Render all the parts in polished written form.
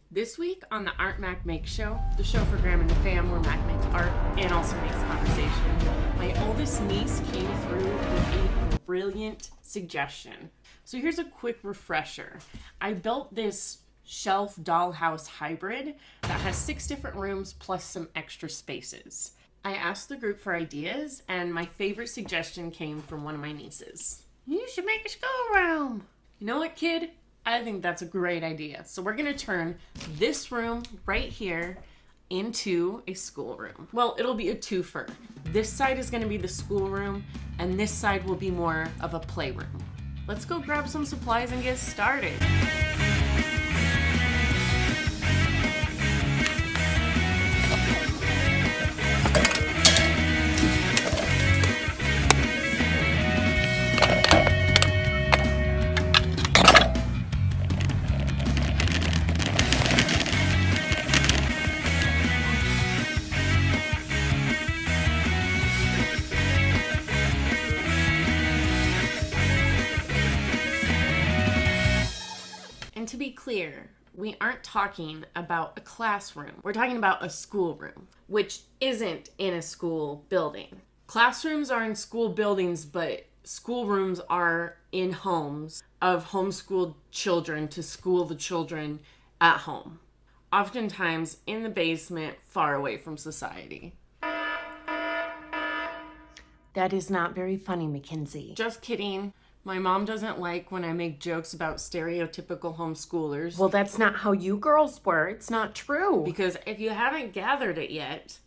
This week on the Art Mack Make Show, the show for Graham and the fam where Mack makes art and also makes conversation, my oldest niece came through with a brilliant suggestion. So here's a quick refresher. I built this shelf dollhouse hybrid that has 6 different rooms plus some extra spaces. I asked the group for ideas and my favorite suggestion came from one of my nieces. You should make a schoolroom. You know what, kid? I think that's a great idea. So we're gonna turn this room right here into a schoolroom. Well, it'll be a twofer. This side is gonna be the schoolroom and this side will be more of a playroom. Let's go grab some supplies and get started. And to be clear, we aren't talking about a classroom. We're talking about a schoolroom, which isn't in a school building. Classrooms are in school buildings, but schoolrooms are in homes of homeschooled children to school the children at home. Oftentimes in the basement, far away from society. That is not very funny, Mackenzie. Just kidding. My mom doesn't like when I make jokes about stereotypical homeschoolers. Well, that's not how you girls were. It's not true. Because if you haven't gathered it yet,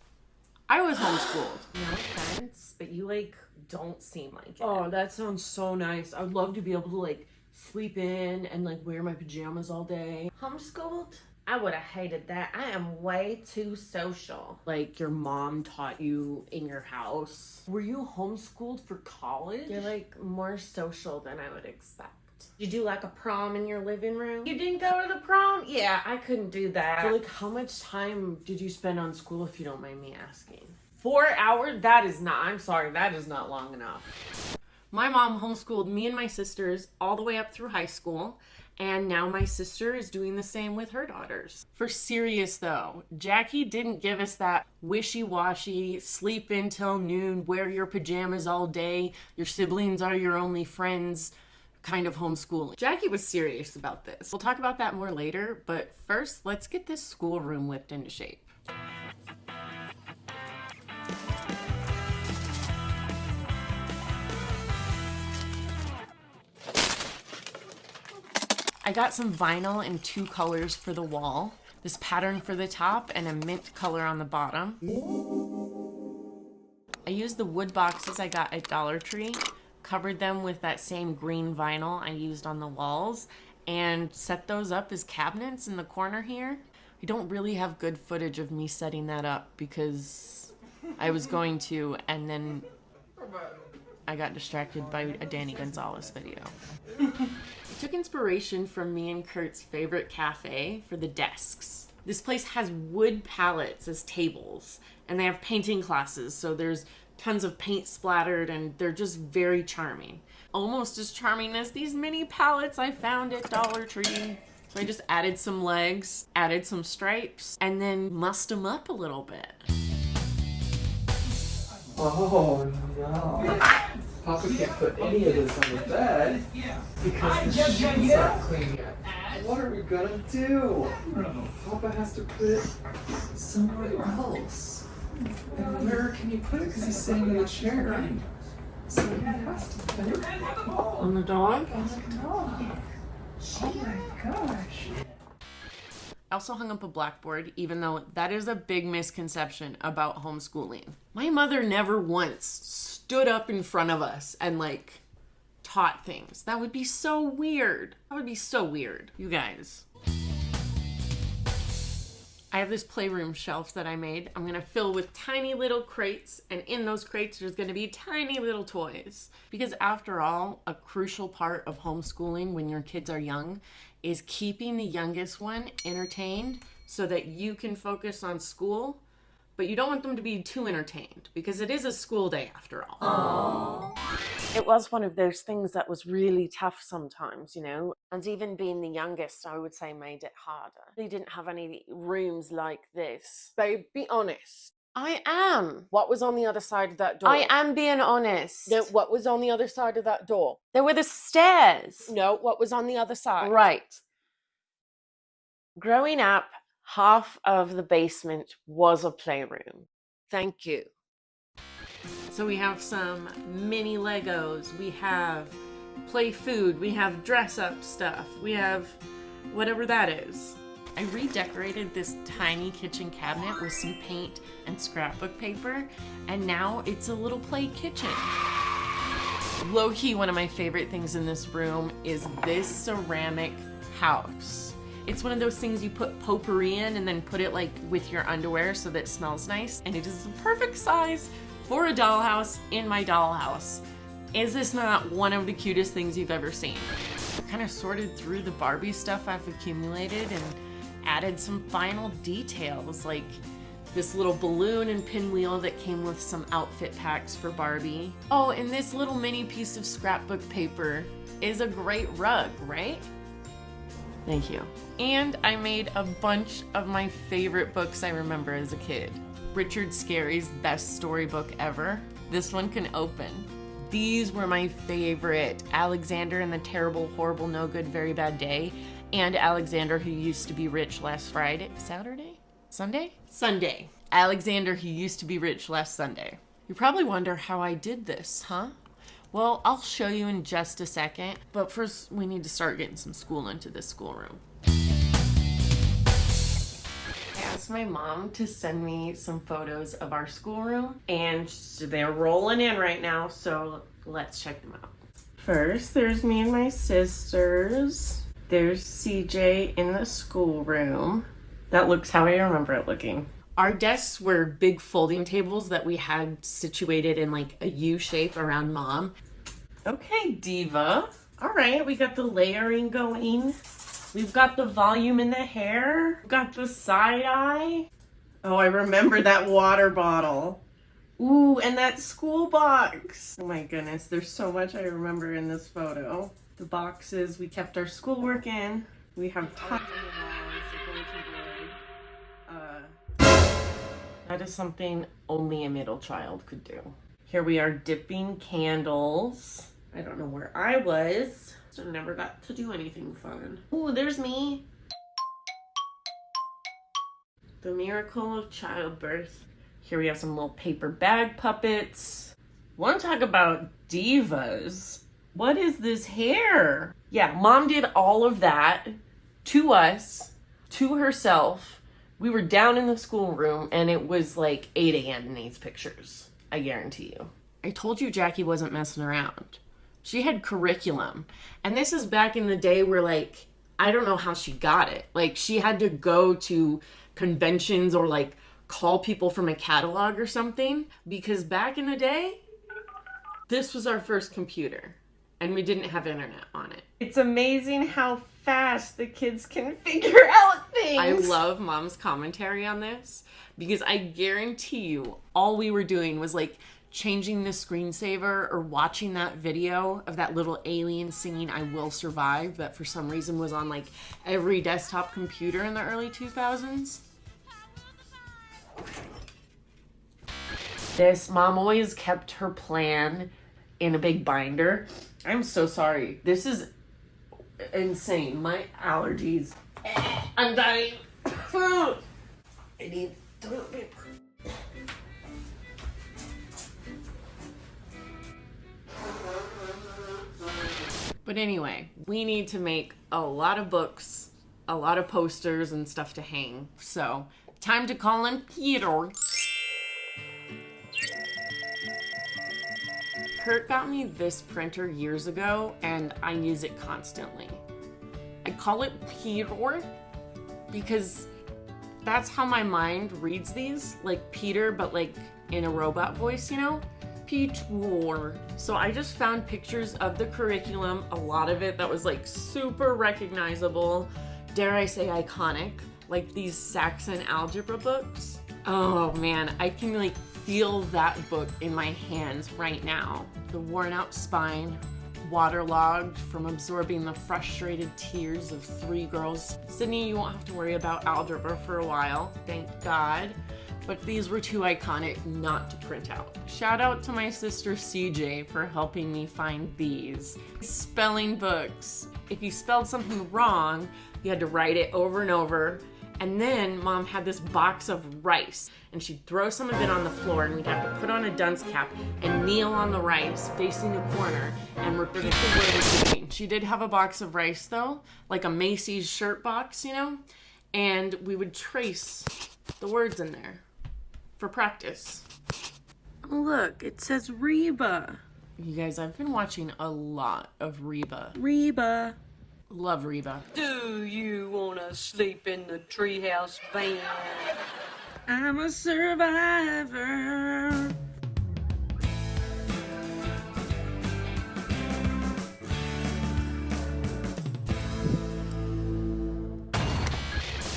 I was homeschooled. No offense, but you, don't seem like it. Oh, that sounds so nice. I would love to be able to, sleep in and, wear my pajamas all day. Homeschooled? I would have hated that. I am way too social. Your mom taught you in your house. Were you homeschooled for college? You're, more social than I would expect. Did you do, a prom in your living room? You didn't go to the prom? Yeah, I couldn't do that. So, how much time did you spend on school, if you don't mind me asking? 4 hours? I'm sorry, that is not long enough. My mom homeschooled me and my sisters all the way up through high school. And now my sister is doing the same with her daughters. For serious though, Jackie didn't give us that wishy-washy, sleep in till noon, wear your pajamas all day, your siblings are your only friends kind of homeschooling. Jackie was serious about this. We'll talk about that more later, but first, let's get this schoolroom whipped into shape. I got some vinyl in 2 colors for the wall, this pattern for the top and a mint color on the bottom. I used the wood boxes I got at Dollar Tree, covered them with that same green vinyl I used on the walls, and set those up as cabinets in the corner here. I don't really have good footage of me setting that up because I was going to, and then I got distracted by a Danny Gonzalez video. I took inspiration from me and Kurt's favorite cafe for the desks. This place has wood pallets as tables, and they have painting classes, so there's tons of paint splattered, and they're just very charming. Almost as charming as these mini pallets I found at Dollar Tree. So I just added some legs, added some stripes, and then mussed them up a little bit. Oh no. Papa can't put any of this on the bed because the sheets aren't clean yet. What are we gonna do? Papa has to put it somewhere else. And where can you put it? Because he's sitting in the chair. So he has to put it On the dog? on the dog. Oh my gosh. I also hung up a blackboard, even though that is a big misconception about homeschooling. My mother never once stood up in front of us and taught things. That would be so weird. That would be so weird. You guys. I have this playroom shelf that I made. I'm gonna fill with tiny little crates, and in those crates there's gonna be tiny little toys. Because after all, a crucial part of homeschooling when your kids are young is keeping the youngest one entertained so that you can focus on school, but you don't want them to be too entertained because it is a school day after all. It was one of those things that was really tough sometimes, you know, and even being the youngest, I would say made it harder. They didn't have any rooms like this. Babe, be honest. I am. What was on the other side of that door? I am being honest. No, what was on the other side of that door? There were the stairs. No, what was on the other side? Right. Growing up, half of the basement was a playroom. Thank you. So we have some mini Legos, we have play food, we have dress up stuff, we have whatever that is. I redecorated this tiny kitchen cabinet with some paint and scrapbook paper, and now it's a little play kitchen. Low-key, one of my favorite things in this room is this ceramic house. It's one of those things you put potpourri in and then put it like with your underwear so that it smells nice, and it is the perfect size for a dollhouse in my dollhouse. Is this not one of the cutest things you've ever seen? I kind of sorted through the Barbie stuff I've accumulated and added some final details, like this little balloon and pinwheel that came with some outfit packs for Barbie. Oh, and this little mini piece of scrapbook paper is a great rug, right? Thank you. And I made a bunch of my favorite books I remember as a kid. Richard Scarry's best storybook ever. This one can open. These were my favorite. Alexander and the Terrible, Horrible, No Good, Very Bad Day, and Alexander Who Used to Be Rich Last Friday. Saturday? Sunday? Sunday. Alexander Who Used to Be Rich Last Sunday. You probably wonder how I did this, huh? Well, I'll show you in just a second, but first we need to start getting some school into this schoolroom. I asked my mom to send me some photos of our schoolroom, and they're rolling in right now, so let's check them out. First, there's me and my sisters. There's CJ in the schoolroom. That looks how I remember it looking. Our desks were big folding tables that we had situated in like a U shape around Mom. Okay, Diva. All right, we got the layering going. We've got the volume in the hair. We've got the side eye. Oh, I remember that water bottle. Ooh, and that school box. Oh my goodness, there's so much I remember in this photo. The boxes we kept our schoolwork in. We have tons on the walls, the bulletin board. That is something only a middle child could do. Here we are dipping candles. I don't know where I was, so I never got to do anything fun. Ooh, there's me. The miracle of childbirth. Here we have some little paper bag puppets. Want to talk about divas? What is this hair? Yeah, Mom did all of that to us, to herself. We were down in the schoolroom and it was like 8 a.m. in these pictures. I guarantee you. I told you Jackie wasn't messing around. She had curriculum. And this is back in the day where like, I don't know how she got it. Like she had to go to conventions or like call people from a catalog or something, because back in the day, this was our first computer and we didn't have internet on it. It's amazing how fast the kids can figure out things. I love Mom's commentary on this because I guarantee you all we were doing was like changing the screensaver or watching that video of that little alien singing I Will Survive that for some reason was on like every desktop computer in the early 2000s. This, Mom always kept her plan in a big binder. I'm so sorry. This is insane. My allergies. I'm dying. I need toilet paper. But anyway, we need to make a lot of books, a lot of posters and stuff to hang. So, time to call in Peter. Kurt got me this printer years ago and I use it constantly. I call it Peter because that's how my mind reads these, like Peter, but like in a robot voice, you know? Peter. So I just found pictures of the curriculum, a lot of it that was like super recognizable, dare I say iconic, like these Saxon algebra books. Oh man, I can like feel that book in my hands right now. The worn out spine, waterlogged from absorbing the frustrated tears of 3 girls. Sydney, you won't have to worry about algebra for a while, thank God. But these were too iconic not to print out. Shout out to my sister CJ for helping me find these. Spelling books. If you spelled something wrong, you had to write it over and over. And then Mom had this box of rice, and she'd throw some of it on the floor, and we'd have to put on a dunce cap and kneel on the rice facing the corner and repeat the word again. She did have a box of rice though, like a Macy's shirt box, you know, and we would trace the words in there for practice. Oh, look, it says Reba. You guys, I've been watching a lot of Reba. Reba. Love Reba. Do you wanna sleep in the treehouse van? I'm a survivor.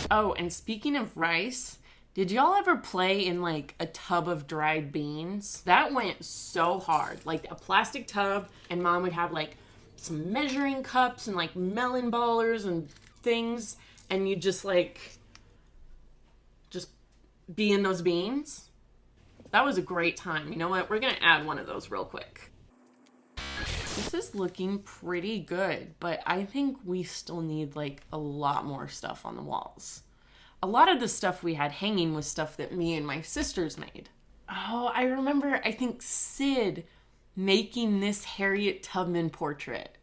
Oh, and speaking of rice, did y'all ever play in like a tub of dried beans? That went so hard. Like a plastic tub, and Mom would have like some measuring cups and like melon ballers and things, and you just be in those beans. That was a great time. You know what? We're gonna add one of those real quick. This is looking pretty good, but I think we still need like a lot more stuff on the walls. A lot of the stuff we had hanging was stuff that me and my sisters made. Oh, I remember, I think Sid making this Harriet Tubman portrait.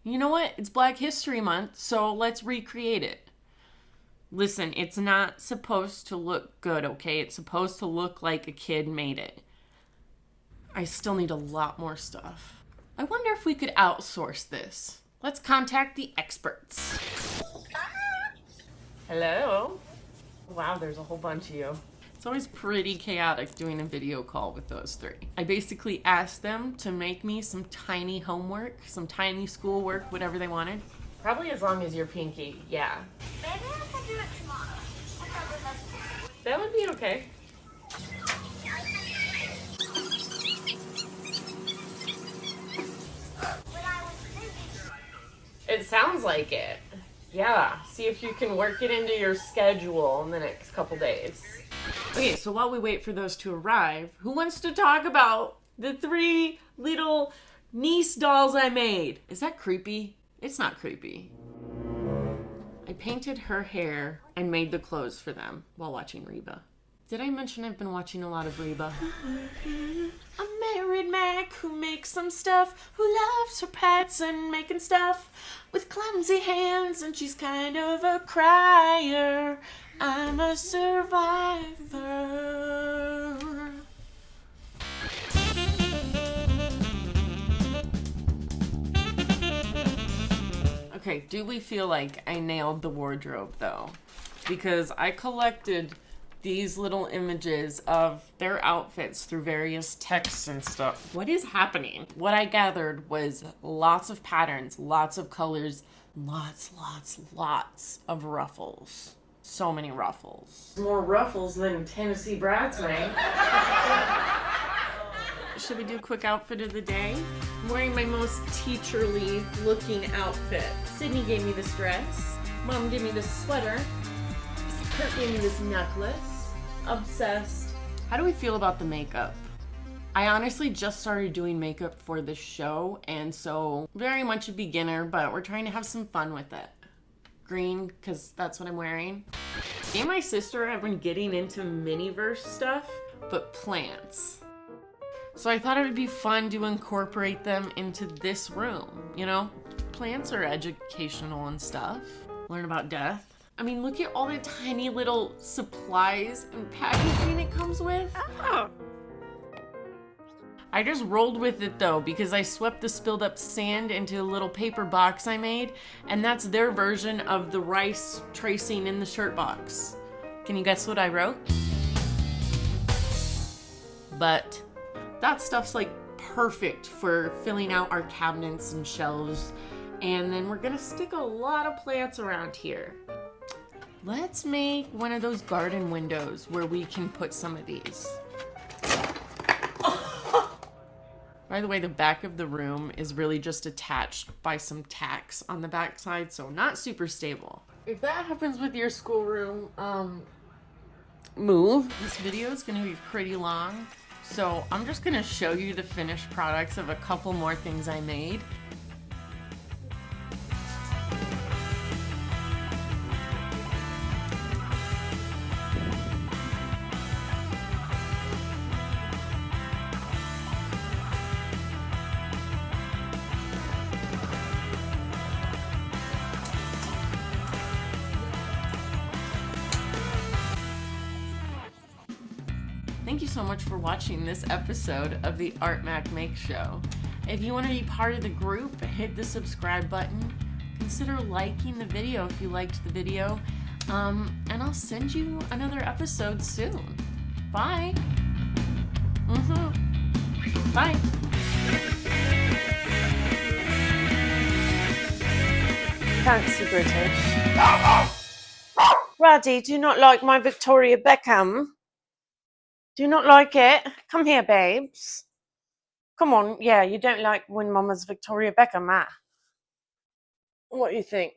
You know what? It's Black History Month, so let's recreate it. Listen, it's not supposed to look good, okay? It's supposed to look like a kid made it. I still need a lot more stuff. I wonder if we could outsource this. Let's contact the experts. Hello? Wow, there's a whole bunch of you. It's always pretty chaotic doing a video call with those 3. I basically asked them to make me some tiny homework, some tiny schoolwork, whatever they wanted. Probably as long as you're Pinky, yeah. Maybe I can do it tomorrow. That would be okay. But I was thinking. It sounds like it. Yeah, see if you can work it into your schedule in the next couple days. Okay, so while we wait for those to arrive, who wants to talk about the 3 little niece dolls I made? Is that creepy? It's not creepy. I painted her hair and made the clothes for them while watching Reba. Did I mention I've been watching a lot of Reba? A married Mack who makes some stuff, who loves her pets and making stuff with clumsy hands, and she's kind of a crier. I'm a survivor. Okay, do we feel like I nailed the wardrobe though? Because I collected these little images of their outfits through various texts and stuff. What is happening? What I gathered was lots of patterns, lots of colors, lots of ruffles. So many ruffles. More ruffles than Tennessee Bridesmaid. Should we do a quick outfit of the day? I'm wearing my most teacherly looking outfit. Sydney gave me this dress. Mom gave me this sweater. Kurt gave me this necklace. Obsessed. How do we feel about the makeup? I honestly just started doing makeup for the show, and so very much a beginner, but we're trying to have some fun with it. Green, because that's what I'm wearing. Me and my sister have been getting into Miniverse stuff, but plants. So I thought it would be fun to incorporate them into this room, you know? Plants are educational and stuff. Learn about death. I mean, look at all the tiny little supplies and packaging it comes with. Oh. I just rolled with it though, because I swept the spilled up sand into a little paper box I made, and that's their version of the rice tracing in the shirt box. Can you guess what I wrote? But that stuff's like perfect for filling out our cabinets and shelves. And then we're gonna stick a lot of plants around here. Let's make one of those garden windows where we can put some of these. By the way, the back of the room is really just attached by some tacks on the back side, so not super stable. If that happens with your schoolroom move, this video is going to be pretty long, so I'm just going to show you the finished products of a couple more things I made. Thank you so much for watching this episode of the Art Mack Make Show. If you want to be part of the group, hit the subscribe button. Consider liking the video if you liked the video. And I'll send you another episode soon. Bye. Bye. Fancy British. Raddy, do you not like my Victoria Beckham? Do you not like it? Come here, babes. Come on. Yeah, you don't like when Mama's Victoria Beckham, ah? What do you think?